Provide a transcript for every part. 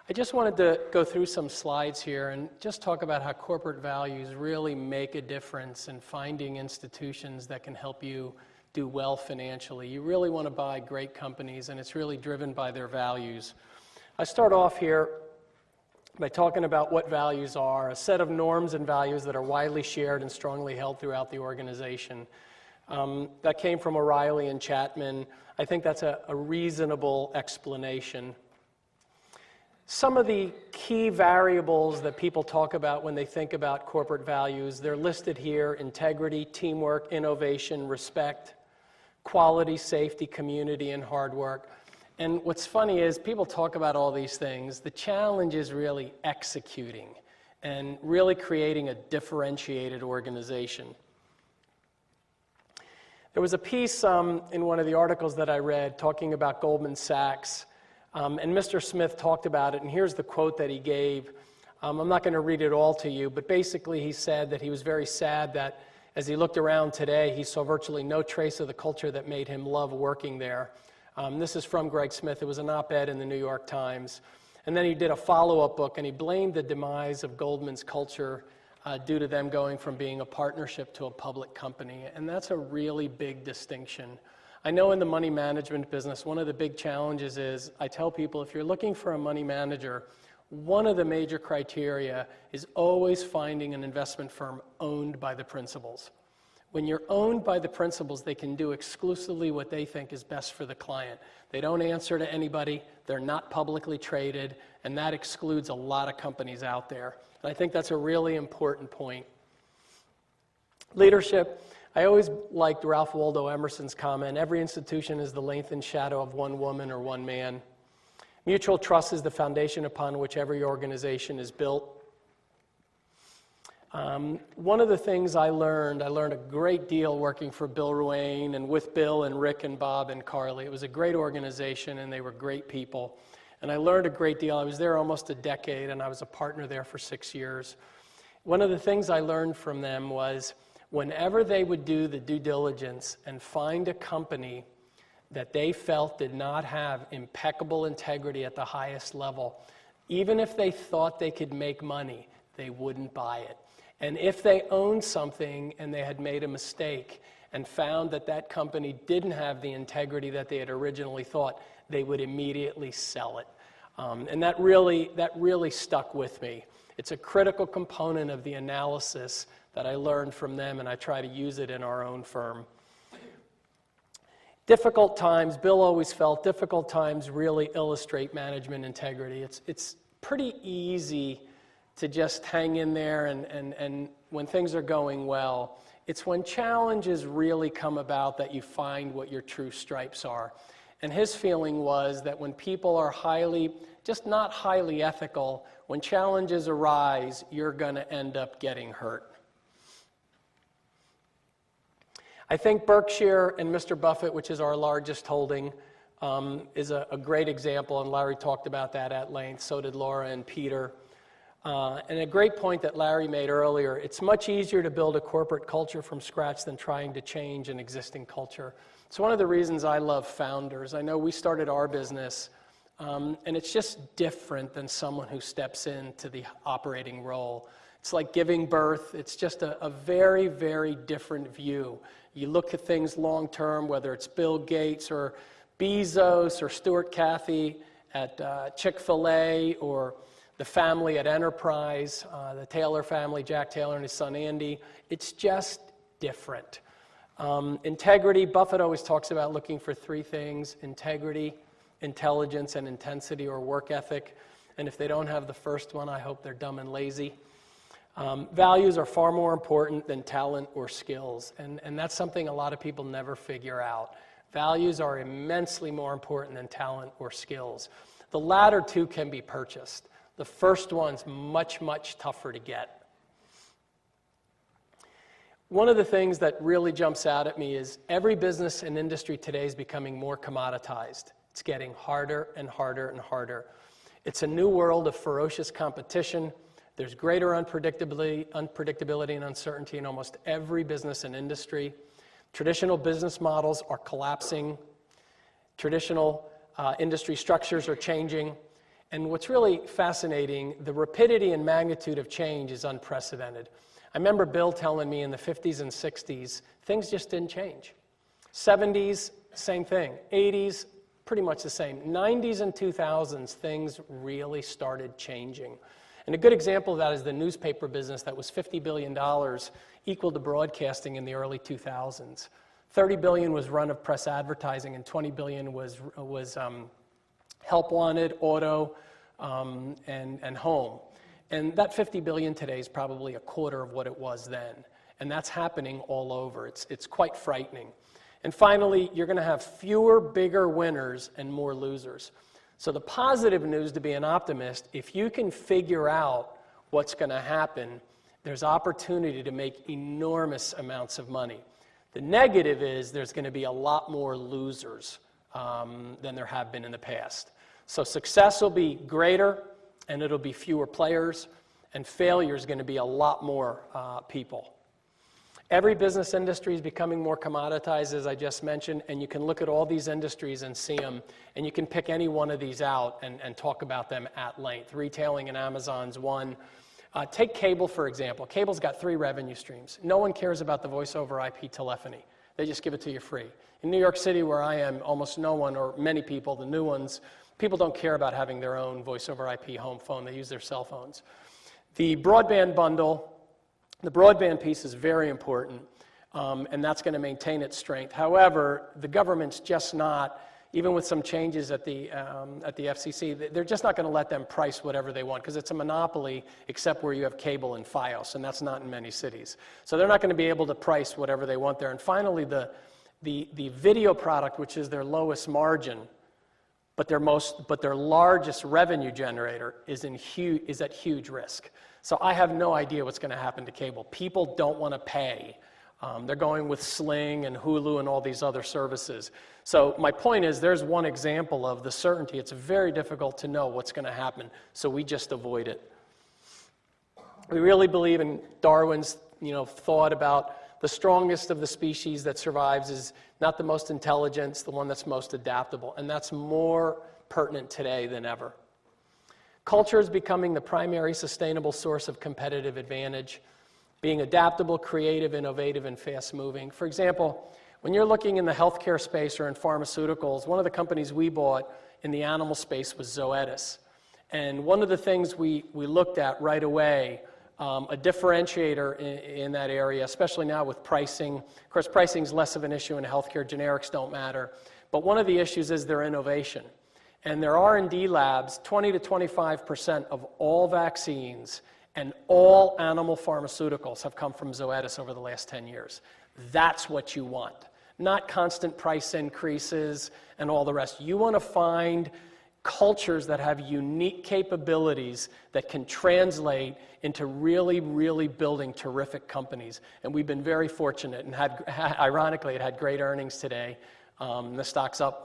I just wanted to go through some slides here and just talk about how corporate values really make a difference in finding institutions that can help you do well financially. You really want to buy great companies, and it's really driven by their values. I start off here by talking about what values are, a set of norms and values that are widely shared and strongly held throughout the organization. That came from O'Reilly and Chapman. I think that's a reasonable explanation. Some of the key variables that people talk about when they think about corporate values, they're listed here: integrity, teamwork, innovation, respect, quality, safety, community, and hard work. And what's funny is people talk about all these things. The challenge is really executing and really creating a differentiated organization. There was a piece in one of the articles that I read talking about Goldman Sachs. And Mr. Smith talked about it, and here's the quote that he gave. I'm not going to read it all to you, but basically he said that he was very sad that as he looked around today, he saw virtually no trace of the culture that made him love working there. This is from Greg Smith. It was an op-ed in the New York Times. And then he did a follow-up book, and he blamed the demise of Goldman's culture due to them going from being a partnership to a public company. And that's a really big distinction. I know in the money management business, one of the big challenges is, I tell people, if you're looking for a money manager, one of the major criteria is always finding an investment firm owned by the principals. When you're owned by the principals, they can do exclusively what they think is best for the client. They don't answer to anybody, they're not publicly traded, and that excludes a lot of companies out there. And I think that's a really important point. Leadership. I always liked Ralph Waldo Emerson's comment, every institution is the lengthened shadow of one woman or one man. Mutual trust is the foundation upon which every organization is built. One of the things I learned a great deal working for Bill Ruane and with Bill and Rick and Bob and Carly. It was a great organization and they were great people. And I learned a great deal. I was there almost a decade and I was a partner there for 6 years. One of the things I learned from them was whenever they would do the due diligence and find a company that they felt did not have impeccable integrity at the highest level, even if they thought they could make money, they wouldn't buy it. And if they owned something and they had made a mistake and found that that company didn't have the integrity that they had originally thought, they would immediately sell it. And that really stuck with me. It's a critical component of the analysis that I learned from them, and I try to use it in our own firm. Difficult times, Bill always felt difficult times really illustrate management integrity. It's pretty easy to just hang in there and when things are going well. It's when challenges really come about that you find what your true stripes are. And his feeling was that when people are not highly ethical, when challenges arise, you're going to end up getting hurt. I think Berkshire and Mr. Buffett, which is our largest holding, is a great example, and Larry talked about that at length, so did Laura and Peter. And a great point that Larry made earlier, it's much easier to build a corporate culture from scratch than trying to change an existing culture. It's one of the reasons I love founders. I know we started our business, and it's just different than someone who steps into the operating role. It's like giving birth. It's just a very, very different view. You look at things long term, whether it's Bill Gates or Bezos or Stuart Cathy at Chick-fil-A or the family at Enterprise, the Taylor family, Jack Taylor and his son Andy. It's just different. Integrity, Buffett always talks about looking for three things: integrity, intelligence, and intensity or work ethic. And if they don't have the first one, I hope they're dumb and lazy. Values are far more important than talent or skills, and that's something a lot of people never figure out. Values are immensely more important than talent or skills. The latter two can be purchased. The first one's much, much tougher to get. One of the things that really jumps out at me is every business and industry today is becoming more commoditized. It's getting harder and harder and harder. It's a new world of ferocious competition. There's greater unpredictability and uncertainty in almost every business and industry. Traditional business models are collapsing. Traditional industry structures are changing. And what's really fascinating, the rapidity and magnitude of change is unprecedented. I remember Bill telling me in the 50s and 60s, things just didn't change. 70s, same thing. 80s, pretty much the same. 90s and 2000s, things really started changing. And a good example of that is the newspaper business that was $50 billion, equal to broadcasting in the early 2000s. $30 billion was run of press advertising, and $20 billion was help wanted, auto, and home. And that $50 billion today is probably a quarter of what it was then. And that's happening all over. It's quite frightening. And finally, you're going to have fewer, bigger winners and more losers. So the positive news, to be an optimist, if you can figure out what's going to happen, there's opportunity to make enormous amounts of money. The negative is there's going to be a lot more losers than there have been in the past. So success will be greater, and it'll be fewer players, and failure is going to be a lot more people. Every business industry is becoming more commoditized, as I just mentioned, and you can look at all these industries and see them, and you can pick any one of these out and talk about them at length. Retailing and Amazon's one. Take cable, for example. Cable's got 3 revenue streams. No one cares about the voice over IP telephony. They just give it to you free. In New York City, where I am, almost no one, or many people, the new ones, people don't care about having their own voice over IP home phone. They use their cell phones. The broadband bundle, the broadband piece is very important, and that's going to maintain its strength. However, the government's just not, even with some changes at the FCC, they're just not going to let them price whatever they want, because it's a monopoly except where you have cable and Fios, and that's not in many cities. So they're not going to be able to price whatever they want there. And finally, the video product, which is their lowest margin, but their largest revenue generator, is at huge risk. So I have no idea what's going to happen to cable. People don't want to pay. They're going with Sling and Hulu and all these other services. So my point is, there's one example of the certainty. It's very difficult to know what's going to happen, so we just avoid it. We really believe in Darwin's thought about the strongest of the species that survives is not the most intelligent, it's the one that's most adaptable, and that's more pertinent today than ever. Culture is becoming the primary sustainable source of competitive advantage, being adaptable, creative, innovative, and fast-moving. For example, when you're looking in the healthcare space or in pharmaceuticals, one of the companies we bought in the animal space was Zoetis. And one of the things we looked at right away, a differentiator in that area, especially now with pricing. Of course, pricing is less of an issue in healthcare. Generics don't matter. But one of the issues is their innovation. And their R&D labs, 20 to 25% of all vaccines and all animal pharmaceuticals have come from Zoetis over the last 10 years. That's what you want, not constant price increases and all the rest. You want to find cultures that have unique capabilities that can translate into really, really building terrific companies. And we've been very fortunate and ironically, it had great earnings today. The stock's up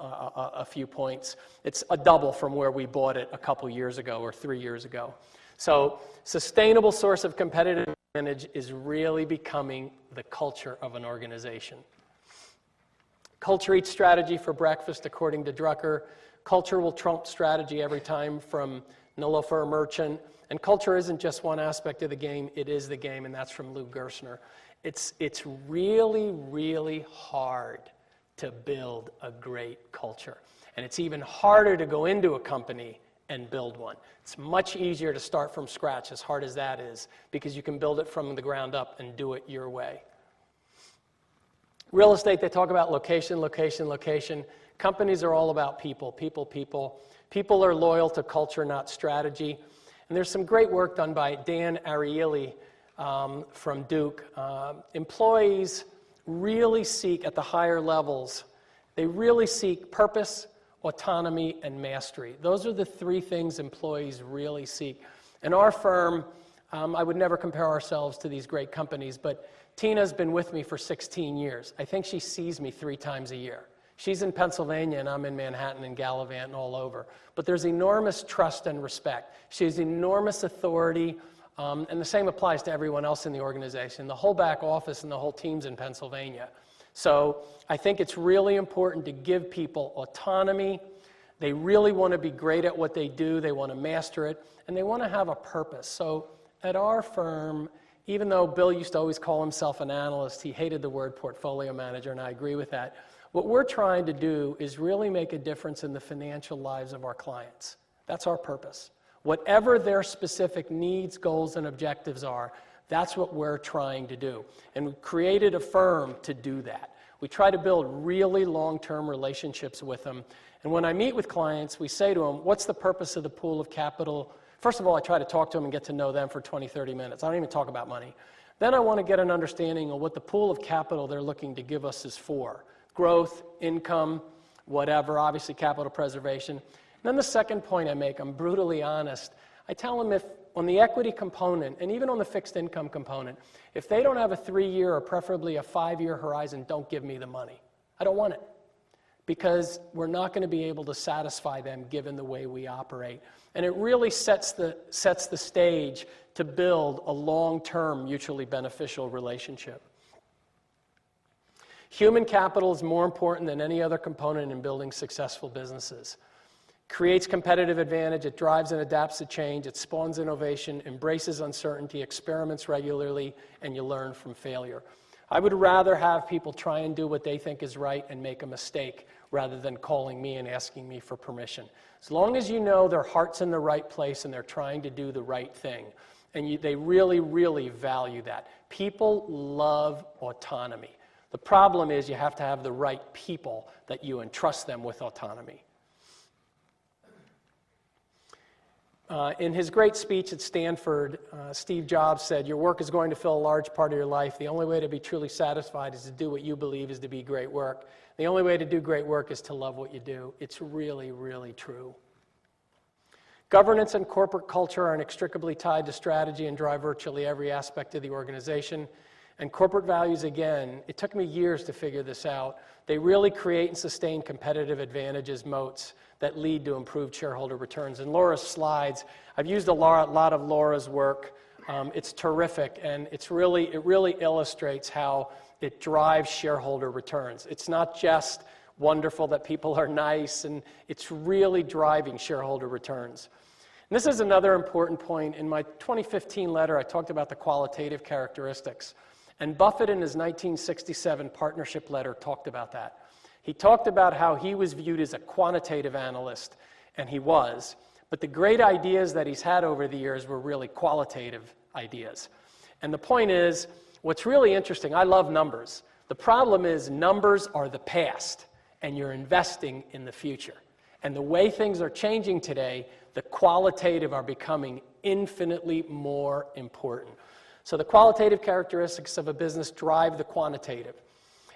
a few points. It's a double from where we bought it a couple years ago or 3 years ago. So sustainable source of competitive advantage is really becoming the culture of an organization. Culture eats strategy for breakfast, according to Drucker. Culture will trump strategy every time, from Nilofer Merchant. And culture isn't just one aspect of the game, it is the game, and that's from Lou Gerstner. It's really, really hard to build a great culture. And it's even harder to go into a company and build one. It's much easier to start from scratch, as hard as that is, because you can build it from the ground up and do it your way. Real estate, they talk about location, location, location. Companies are all about people, people, people. People are loyal to culture, not strategy. And there's some great work done by Dan Ariely from Duke. Employees really seek, at the higher levels, they really seek purpose, autonomy, and mastery. Those are the 3 things employees really seek. In our firm, I would never compare ourselves to these great companies, but Tina's been with me for 16 years. I think she sees me 3 times a year. She's in Pennsylvania, and I'm in Manhattan and Gallivant and all over. But there's enormous trust and respect. She has enormous authority, and the same applies to everyone else in the organization. The whole back office and the whole team's in Pennsylvania. So I think it's really important to give people autonomy, They really want to be great at what they do. They want to master it, and they want to have a purpose. So at our firm, even though Bill used to always call himself an analyst, he hated the word portfolio manager, and I agree with that. What we're trying to do is really make a difference in the financial lives of our clients. That's our purpose. Whatever their specific needs, goals, and objectives are, that's what we're trying to do. And we created a firm to do that. We try to build really long-term relationships with them. And when I meet with clients, we say to them, what's the purpose of the pool of capital? First of all, I try to talk to them and get to know them for 20, 30 minutes. I don't even talk about money. Then I want to get an understanding of what the pool of capital they're looking to give us is for. Growth, income, whatever, obviously capital preservation. And then the second point I make, I'm brutally honest. I tell them if on the equity component and even on the fixed income component, if they don't have a 3-year or preferably a 5-year horizon, don't give me the money. I don't want it because we're not going to be able to satisfy them given the way we operate. And it really sets the stage to build a long-term mutually beneficial relationship. Human capital is more important than any other component in building successful businesses. Creates competitive advantage, it drives and adapts to change, it spawns innovation, embraces uncertainty, experiments regularly, and you learn from failure. I would rather have people try and do what they think is right and make a mistake rather than calling me and asking me for permission. As long as you know their heart's in the right place and they're trying to do the right thing, and they really, really value that. People love autonomy. The problem is you have to have the right people that you entrust them with autonomy. In his great speech at Stanford, Steve Jobs said, your work is going to fill a large part of your life. The only way to be truly satisfied is to do what you believe is to be great work. The only way to do great work is to love what you do. It's really, really true. Governance and corporate culture are inextricably tied to strategy and drive virtually every aspect of the organization. And corporate values, again, it took me years to figure this out. They really create and sustain competitive advantages, moats, that lead to improved shareholder returns. In Laura's slides, I've used a lot of Laura's work. It's terrific, and it really illustrates how it drives shareholder returns. It's not just wonderful that people are nice, and it's really driving shareholder returns. And this is another important point. In my 2015 letter, I talked about the qualitative characteristics. And Buffett, in his 1967 partnership letter, talked about that. He talked about how he was viewed as a quantitative analyst, and he was. But the great ideas that he's had over the years were really qualitative ideas. And the point is, what's really interesting, I love numbers. The problem is numbers are the past, and you're investing in the future. And the way things are changing today, the qualitative are becoming infinitely more important. So the qualitative characteristics of a business drive the quantitative.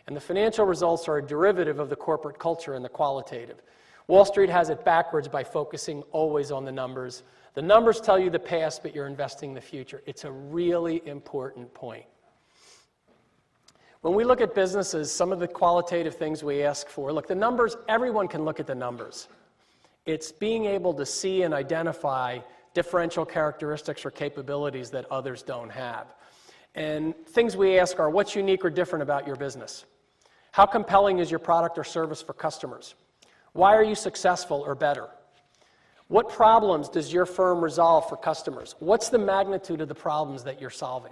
And the financial results are a derivative of the corporate culture and the qualitative. Wall Street has it backwards by focusing always on the numbers. The numbers tell you the past, but you're investing in the future. It's a really important point. When we look at businesses, some of the qualitative things we ask for, look, the numbers, everyone can look at the numbers. It's being able to see and identify differential characteristics or capabilities that others don't have. And things we ask are, what's unique or different about your business? How compelling is your product or service for customers? Why are you successful or better? What problems does your firm resolve for customers? What's the magnitude of the problems that you're solving?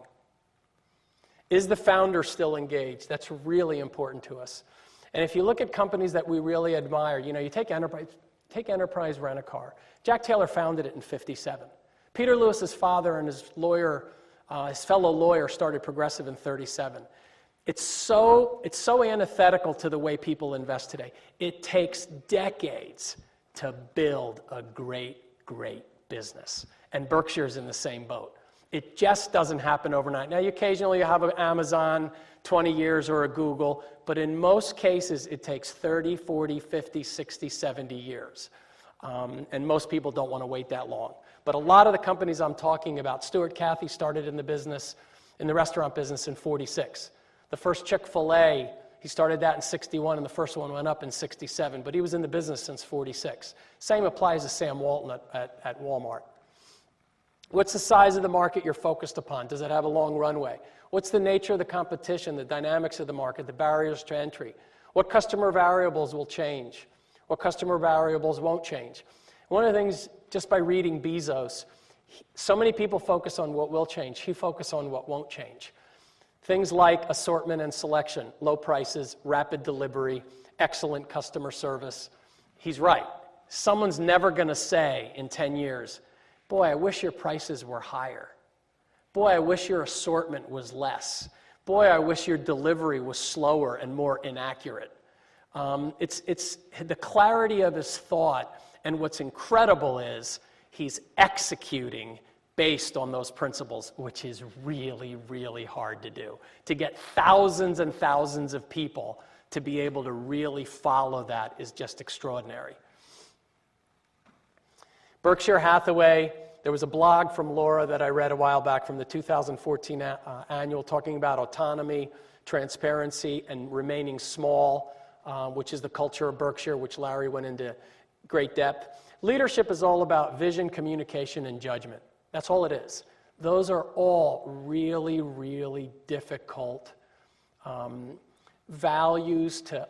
Is the founder still engaged? That's really important to us. And if you look at companies that we really admire, you take Enterprise Rent-A-Car. Jack Taylor founded it in '57. Peter Lewis's father and his fellow lawyer started Progressive in '37. It's so antithetical to the way people invest today. It takes decades to build a great business. And Berkshire's in the same boat. It just doesn't happen overnight. Now, occasionally you have an Amazon, 20 years, or a Google, but in most cases it takes 30, 40, 50, 60, 70 years. And most people don't want to wait that long. But a lot of the companies I'm talking about, Stuart Cathy started in the restaurant business in '46. The first Chick-fil-A, he started that in '61, and the first one went up in '67, but he was in the business since '46. Same applies to Sam Walton at Walmart. What's the size of the market you're focused upon? Does it have a long runway? What's the nature of the competition, the dynamics of the market, the barriers to entry? What customer variables will change? What customer variables won't change? One of the things, just by reading Bezos, so many people focus on what will change. He focused on what won't change. Things like assortment and selection, low prices, rapid delivery, excellent customer service. He's right. Someone's never going to say in 10 years, boy, I wish your prices were higher. Boy, I wish your assortment was less. Boy, I wish your delivery was slower and more inaccurate. It's the clarity of his thought, and what's incredible is he's executing based on those principles, which is really, really hard to do. To get thousands and thousands of people to be able to really follow that is just extraordinary. Berkshire Hathaway, there was a blog from Laura that I read a while back from the 2014 annual talking about autonomy, transparency, and remaining small, which is the culture of Berkshire, which Larry went into great depth. Leadership is all about vision, communication, and judgment. That's all it is. Those are all really, really difficult values to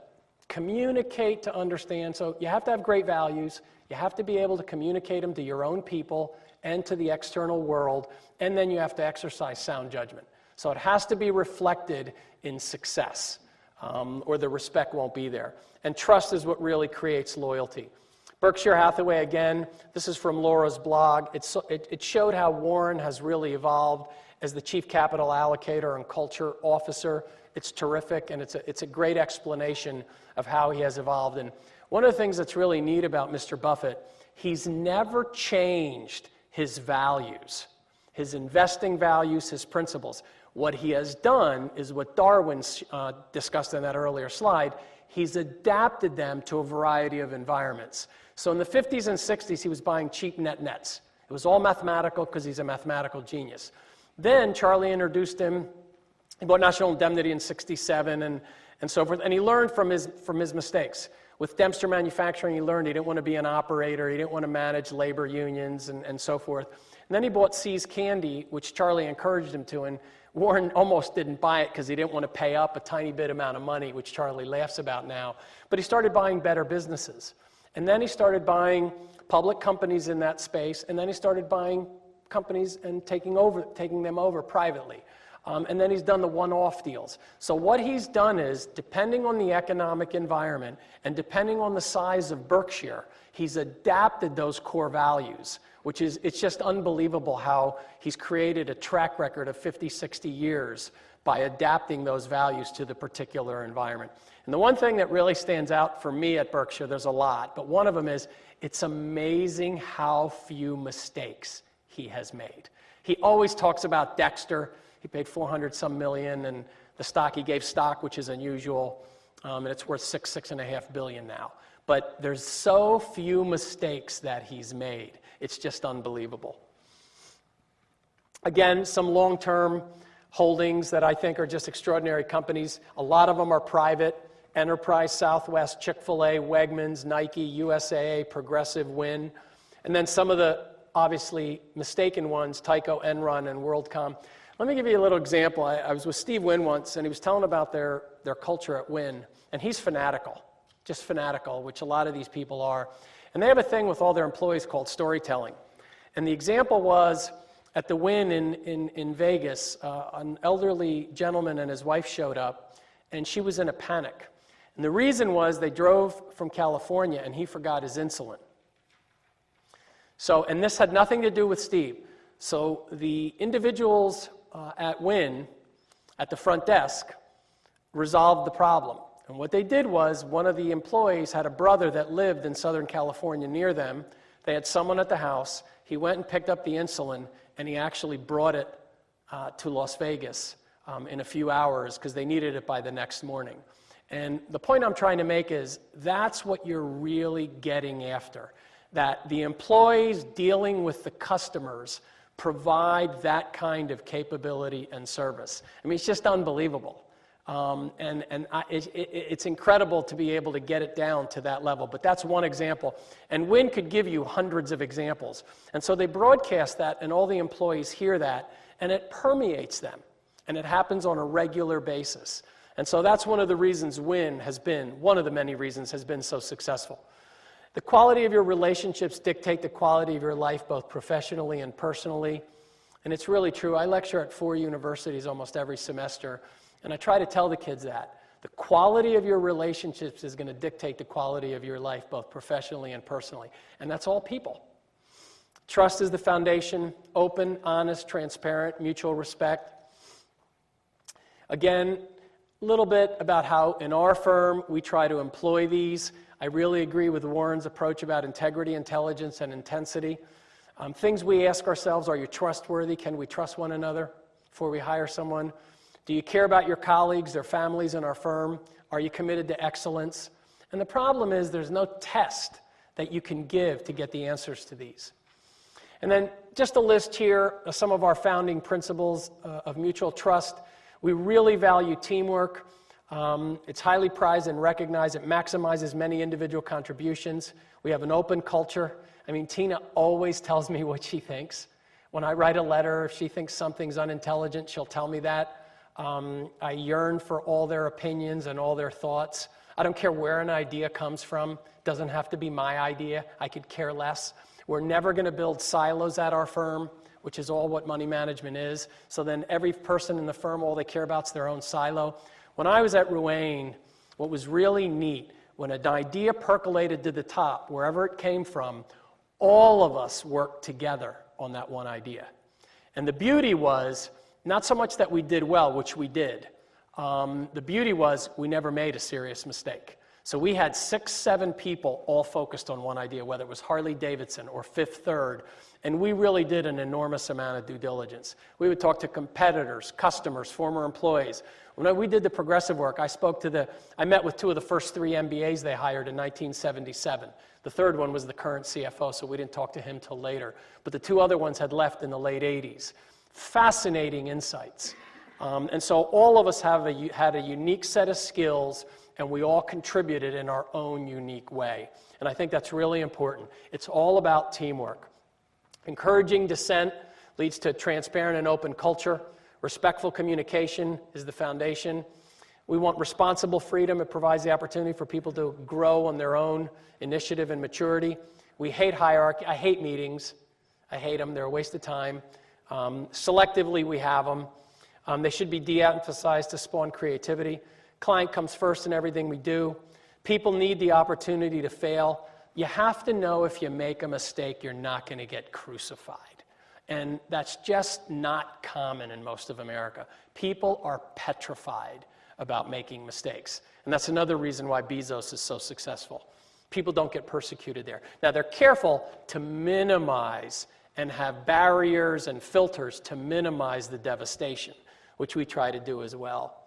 communicate, to understand. So you have to have great values. You have to be able to communicate them to your own people and to the external world, and then you have to exercise sound judgment. So it has to be reflected in success, or the respect won't be there. And trust is what really creates loyalty. Berkshire Hathaway, again, this is from Laura's blog. It showed how Warren has really evolved as the chief capital allocator and culture officer. It's terrific, and it's a great explanation of how he has evolved. And one of the things that's really neat about Mr. Buffett, he's never changed his values, his investing values, his principles. What he has done is what Darwin discussed in that earlier slide. He's adapted them to a variety of environments. So in the 50s and 60s, he was buying cheap nets. It was all mathematical because he's a mathematical genius. Then Charlie introduced him. He bought National Indemnity in 67 and so forth. And he learned from his mistakes. With Dempster Manufacturing, he learned he didn't want to be an operator. He didn't want to manage labor unions and so forth. And then he bought See's Candy, which Charlie encouraged him to. And Warren almost didn't buy it because he didn't want to pay up a tiny bit amount of money, which Charlie laughs about now. But he started buying better businesses. And then he started buying public companies in that space. And then he started buying companies and taking them over privately. And then he's done the one-off deals. So what he's done is, depending on the economic environment and depending on the size of Berkshire, he's adapted those core values, which is, it's just unbelievable how he's created a track record of 50, 60 years by adapting those values to the particular environment. And the one thing that really stands out for me at Berkshire, there's a lot, but one of them is, it's amazing how few mistakes he has made. He always talks about Dexter. He paid $400-some million, and the stock he gave stock, which is unusual, and it's worth $6.5 billion now. But there's so few mistakes that he's made. It's just unbelievable. Again, some long-term holdings that I think are just extraordinary companies. A lot of them are private. Enterprise, Southwest, Chick-fil-A, Wegmans, Nike, USAA, Progressive, Wynn. And then some of the obviously mistaken ones, Tyco, Enron, and WorldCom. Let me give you a little example. I was with Steve Wynn once, and he was telling about their culture at Wynn. And he's fanatical, just fanatical, which a lot of these people are. And they have a thing with all their employees called storytelling. And the example was at the Wynn in Vegas, an elderly gentleman and his wife showed up, and she was in a panic. And the reason was they drove from California, and he forgot his insulin. So, and this had nothing to do with Steve. So the individuals at Wynn, at the front desk, resolved the problem. And what they did was, one of the employees had a brother that lived in Southern California near them. They had someone at the house. He went and picked up the insulin, and he actually brought it to Las Vegas in a few hours because they needed it by the next morning. And the point I'm trying to make is, that's what you're really getting after. That the employees dealing with the customers provide that kind of capability and service. I mean, it's just unbelievable. It's incredible to be able to get it down to that level. But that's one example. And Wynn could give you hundreds of examples. And so they broadcast that, and all the employees hear that, and it permeates them. And it happens on a regular basis. And so that's one of the reasons Wynn has been, one of the many reasons, has been so successful. The quality of your relationships dictate the quality of your life, both professionally and personally. And it's really true. I lecture at 4 universities almost every semester, and I try to tell the kids that. The quality of your relationships is going to dictate the quality of your life, both professionally and personally. And that's all people. Trust is the foundation. Open, honest, transparent, mutual respect. Again, a little bit about how in our firm we try to employ these. I really agree with Warren's approach about integrity, intelligence, and intensity. Things we ask ourselves, are you trustworthy? Can we trust one another before we hire someone? Do you care about your colleagues, their families in our firm? Are you committed to excellence? And the problem is there's no test that you can give to get the answers to these. And then just a list here of some of our founding principles of mutual trust. We really value teamwork. It's highly prized and recognized. It maximizes many individual contributions. We have an open culture. I mean, Tina always tells me what she thinks. When I write a letter, if she thinks something's unintelligent, she'll tell me that. I yearn for all their opinions and all their thoughts. I don't care where an idea comes from. It doesn't have to be my idea. I could care less. We're never going to build silos at our firm, which is all what money management is. So then every person in the firm, all they care about is their own silo. When I was at Ruane, what was really neat, when an idea percolated to the top, wherever it came from, all of us worked together on that one idea. And the beauty was, not so much that we did well, which we did. The beauty was we never made a serious mistake. So we had 6, 7 people all focused on one idea, whether it was Harley-Davidson or Fifth Third, and we really did an enormous amount of due diligence. We would talk to competitors, customers, former employees. When we did the progressive work, I met with 2 of the first 3 MBAs they hired in 1977. The third one was the current CFO, so we didn't talk to him till later. But the 2 other ones had left in the late 80s. Fascinating insights. And so all of us had a unique set of skills, and we all contributed in our own unique way. And I think that's really important. It's all about teamwork. Encouraging dissent leads to a transparent and open culture. Respectful communication is the foundation. We want responsible freedom. It provides the opportunity for people to grow on their own initiative and maturity. We hate hierarchy. I hate meetings. I hate them. They're a waste of time. Selectively, we have them. They should be de-emphasized to spawn creativity. Client comes first in everything we do. People need the opportunity to fail. You have to know if you make a mistake, you're not going to get crucified. And that's just not common in most of America. People are petrified about making mistakes. And that's another reason why Bezos is so successful. People don't get persecuted there. Now, they're careful to minimize and have barriers and filters to minimize the devastation, which we try to do as well.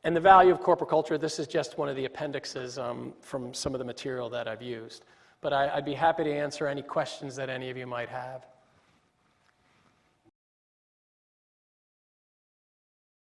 And the value of corporate culture, this is just one of the appendixes from some of the material that I've used. But I'd be happy to answer any questions that any of you might have.